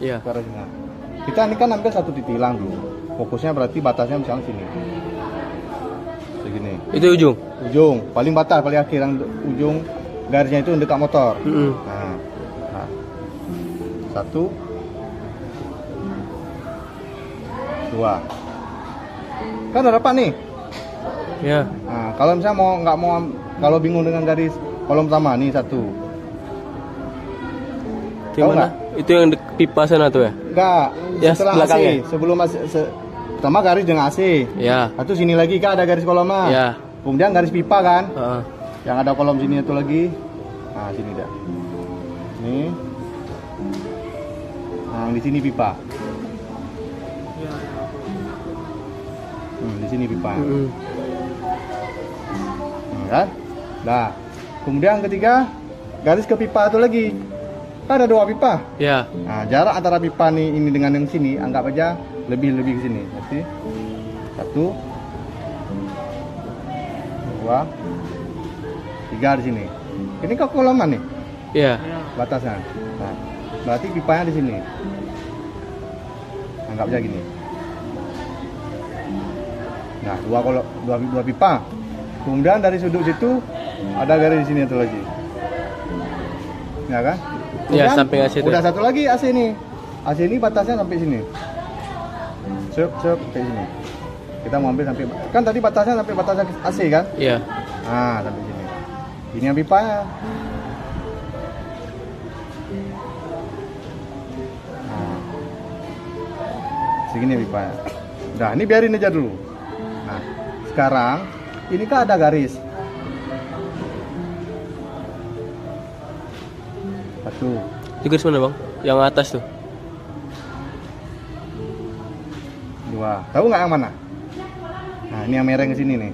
Iya. Garisnya. Kita ini kan ambil satu titilang dulu. Fokusnya berarti batasnya misalnya sini. Segini. Itu ujung. Ujung, paling batas, paling akhir yang ujung garisnya itu dekat motor. Nah, satu, dua. Kan ada dapat nih. Ya. Nah, kalau misalnya nggak mau, kalau bingung dengan garis kolom pertama nih satu. Itu yang mana? Itu yang pipa sana tuh ya? Enggak, Ya, setelah belakangnya. AC, sebelum pertama garis dengan AC. Ya. Satu sini lagi kan ada garis kolomnya. Ya. Kemudian garis pipa kan. Heeh. Yang ada kolom sini itu lagi. Nah, sini dah. Ini. Nah, di sini pipa. Di sini pipa. Kan? Nah, kemudian ketiga garis ke pipa itu lagi. Kan ada dua pipa. Ya. Nah, jarak antara pipa nih ini dengan yang sini anggap aja lebih ke sini. Berarti satu, dua, tiga di sini. Ini kok koloman nih Ya. batasnya. Nah, berarti pipanya di sini. Anggap aja gini. Nah, dua pipa. Kemudian dari sudut situ ada garis di sini satu lagi. Ya kan? Ya, Kemudian samping AC itu. udah satu lagi AC ini. AC ini batasnya sampai sini. Sampai sini. Kita mau ambil sampai, kan tadi batasnya sampai batasnya AC kan? Iya. Nah, sampai sini. Ini yang pipanya. Nah, segini pipanya. Nah, ini biarin aja dulu. Nah, sekarang ini kan ada garis. Satu. Itu garis mana bang? Yang atas tuh. Dua. Tahu nggak yang mana? Nah, ini yang merah ke sini nih.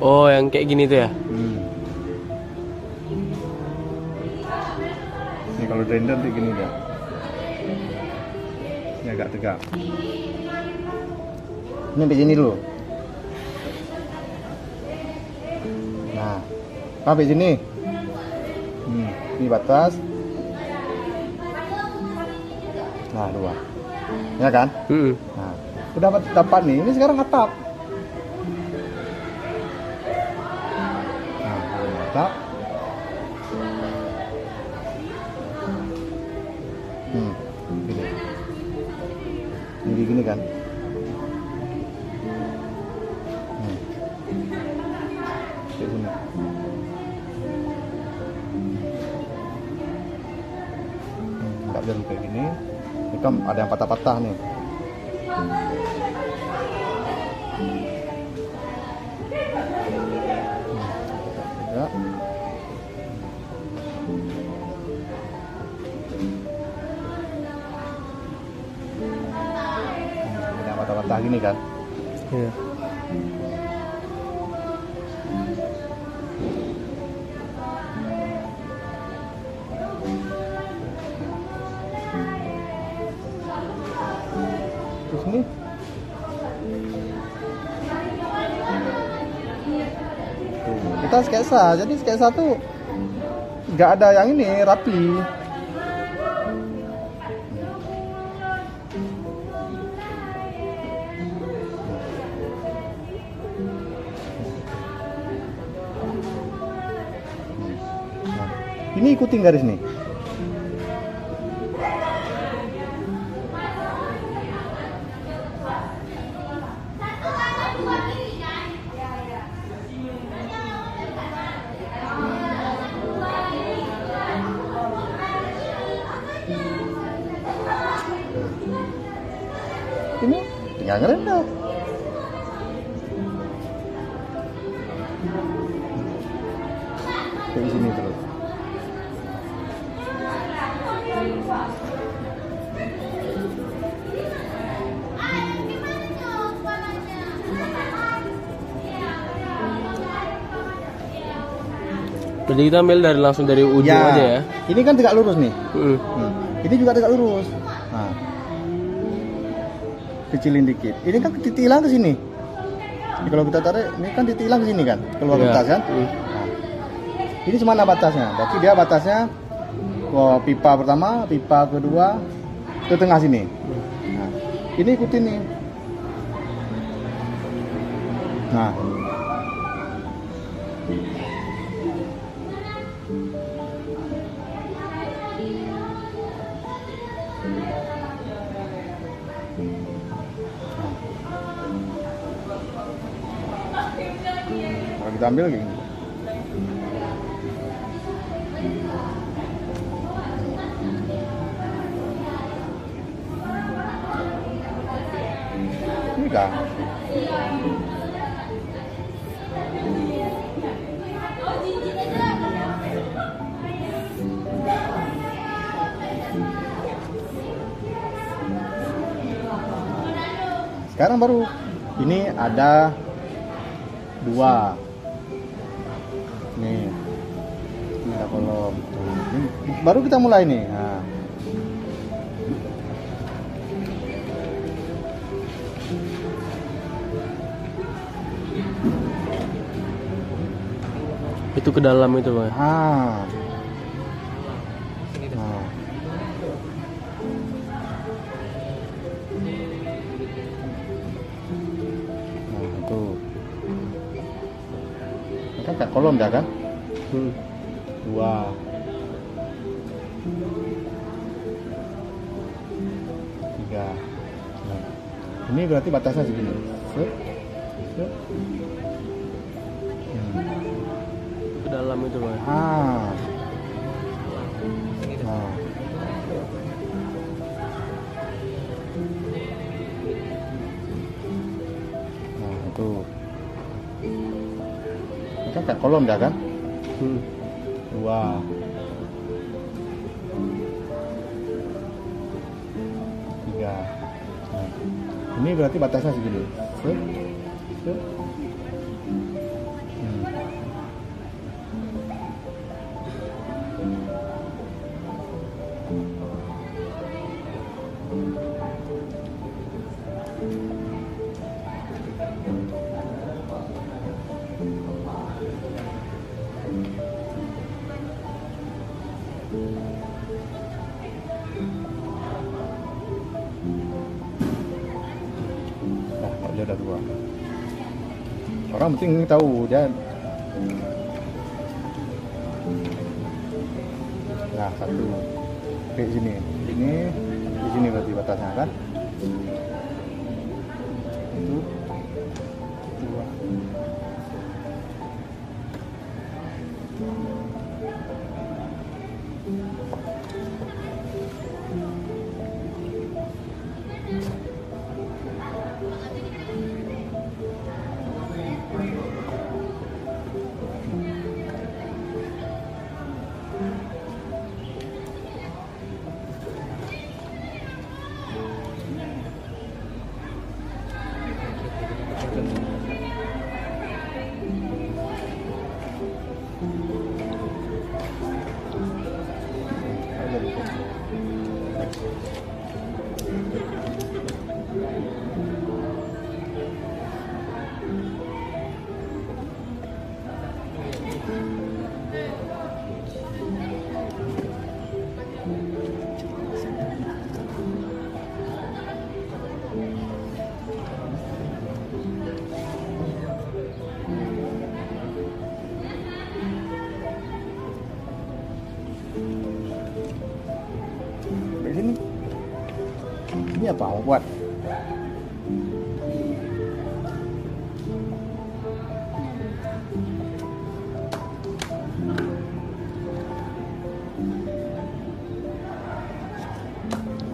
Oh, yang kayak gini tuh ya? Ini kalau render tuh gini dah. Ini agak tegak. Ini sampai sini dulu. Nah, sampai sini. Ini batas. Nah, dua. Ya kan? Nah, udah dapat nih. Ini sekarang atap. Nah, atap. Gini. Ini gini kan? Kayak sini. Nggak jadi kayak gini. Ini kan ada yang patah-patah nih. Tidak. Ada yang patah-patah gini kan? Iya. Terus ini kita sketsa, jadi sketsa tuh nggak ada yang ini rapi. Nah, ini ikutin garis nih. Ini tinggal ngerendam. Kayak sini terus. Jadi kita ambil langsung dari ujung aja ya. Ini kan tegak lurus nih. Ini juga tegak lurus. Nah, kecilin dikit. Ini kan titik hilang ke sini. Jadi kalau kita tarik, ini kan titik hilang ke sini kan, keluar batas kan. Nah, ini semana batasnya. Berarti dia batasnya pipa pertama, pipa kedua ke tengah sini. Nah, ini ikutin nih. Nah, kalau kita ambil kayak gini. Ini kan. Sekarang baru ini ada 2 nih, ini ada kolom tuh. Ini baru kita mulai nih. Nah, Itu ke dalam itu bang. nah, itu kan kayak kolom dah kan. 2 3. Nah, ini berarti batasnya segini. Set. Ke dalam itu bang. Nah, itu ini kan kayak kolom dah kan. 2 3. Nah, ini berarti batasnya segini. Set. Nah, dia ada 2. Orang penting tahu dia. Nah, 1 di sini. Ini di sini berarti batasnya kan. Itu 2. Sampai sini. Ini apa mau buat?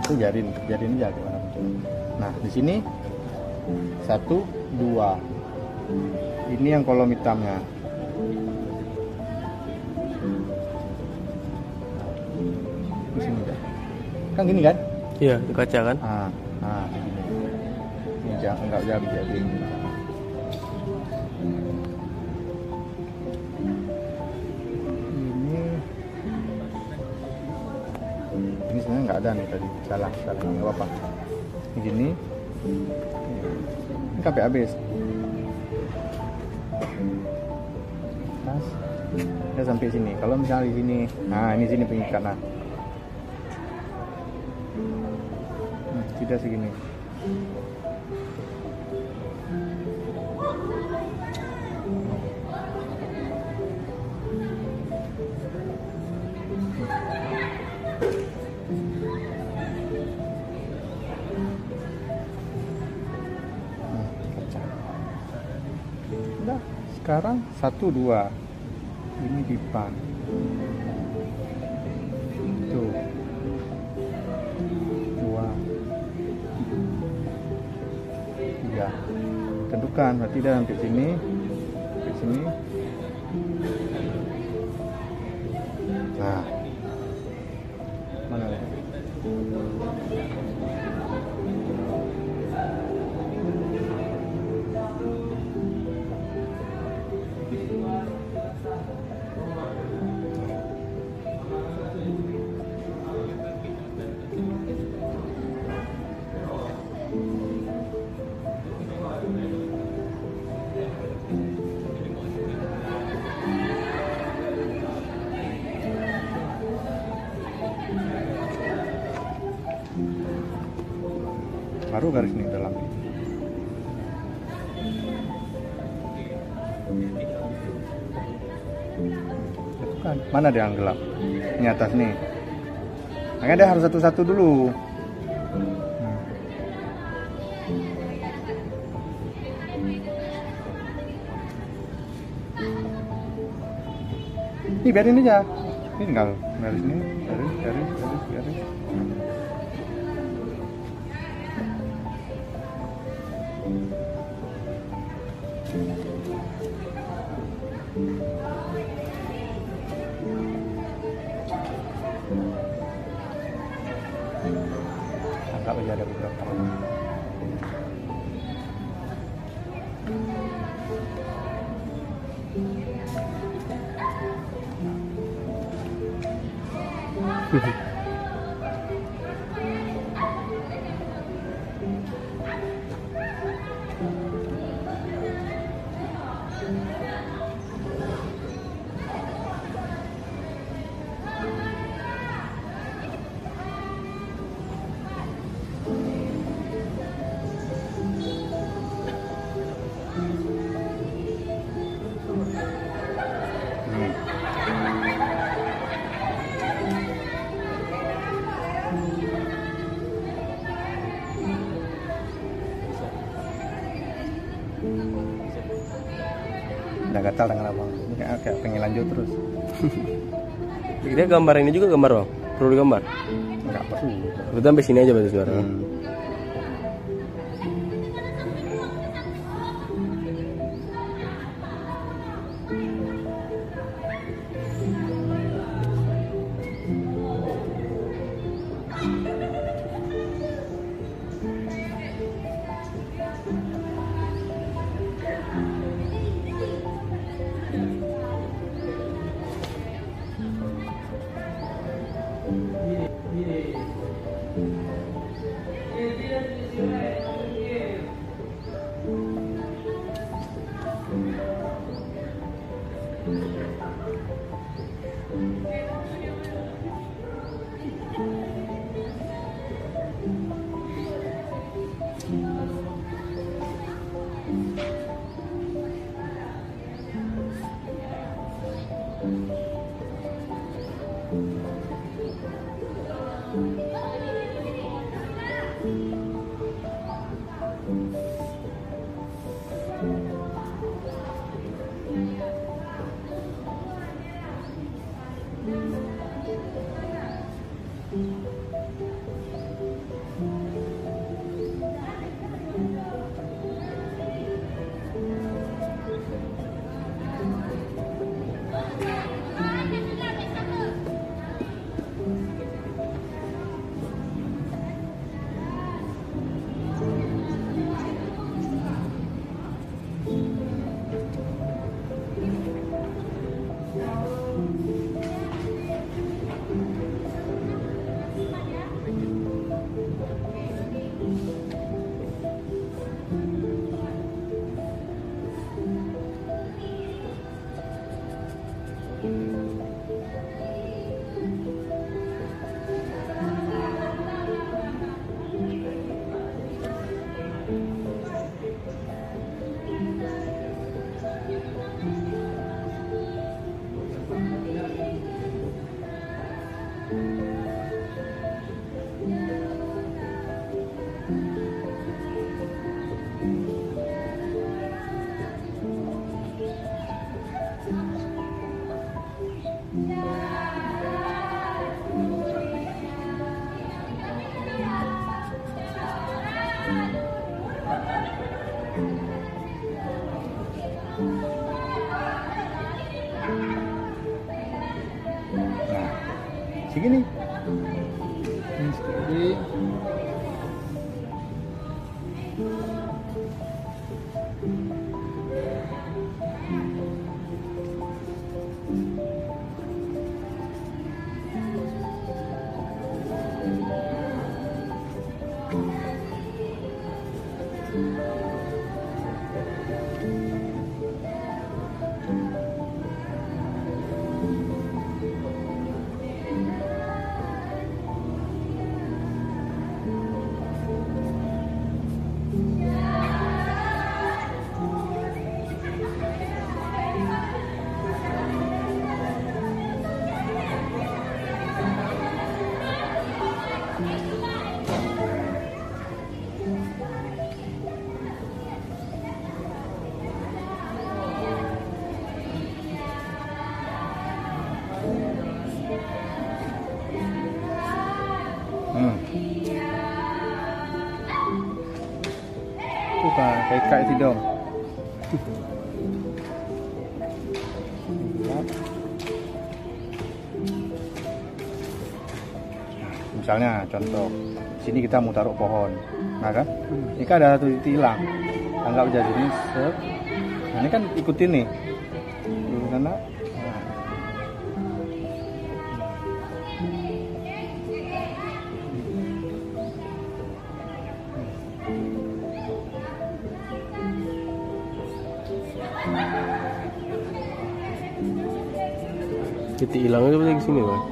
Itu jadiin aja gimana pun. Nah, di sini 1 2. Ini yang kolom hitamnya. Di sini dah. Kan gini kan? Iya, di kaca kan. Begini. Ini jangan enggak jadi. Ini sebenarnya nggak ada nih tadi, salah nggak apa-apa. Ini gini, ini sampai habis. Mas, ya sampai sini. Kalau misalnya di sini, nah ini sini pengikat. Nah, dia segini. Udah, sekarang 1 2 ini dipan tuh 2 3 tentukan, berarti dia sampai sini nah mana ya? Baru garis ini dalam itu kan mana dia yang gelap ini atas nih, makanya dia harus satu-satu dulu. Ini biarin aja, ini tinggal garis ini, garis. Anggap aja ada beberapa. Udah gatal dengan abang, ini kayak pengen lanjut terus. Kita gambar ini juga gambar bang, perlu digambar? Nggak perlu. Kita sampai sini aja berarti sekarang. segini. Ini segini. Bukan kayak itu dong. Misalnya contoh, sini kita mau taruh pohon, nah kan? Ini kan ada satu titik hilang, anggap aja sini set. Nah, ini kan ikutin nih, dulu sana. Titik hilangnya berarti ke sini, Bang.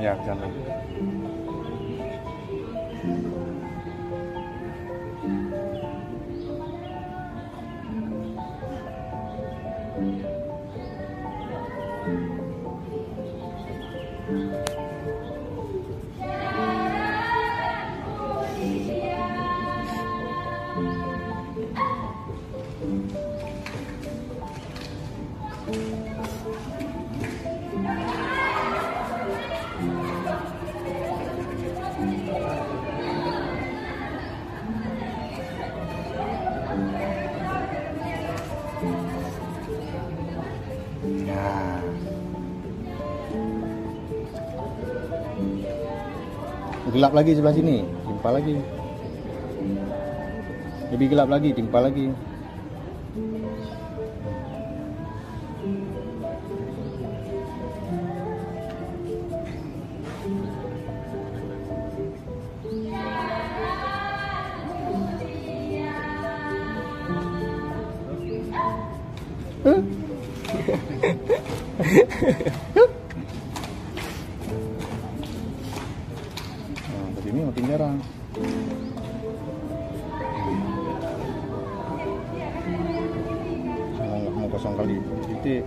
Ya ke sana. Nah, gelap lagi sebelah sini, timpa lagi. Lebih gelap lagi, timpa lagi. Nah, tapi ini makin jarang. Nggak mau kosong kali titik.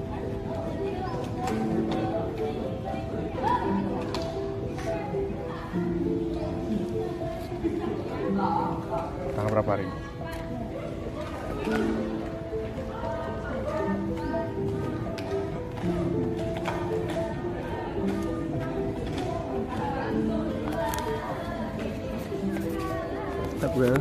Tanggal berapa hari? Tak boleh.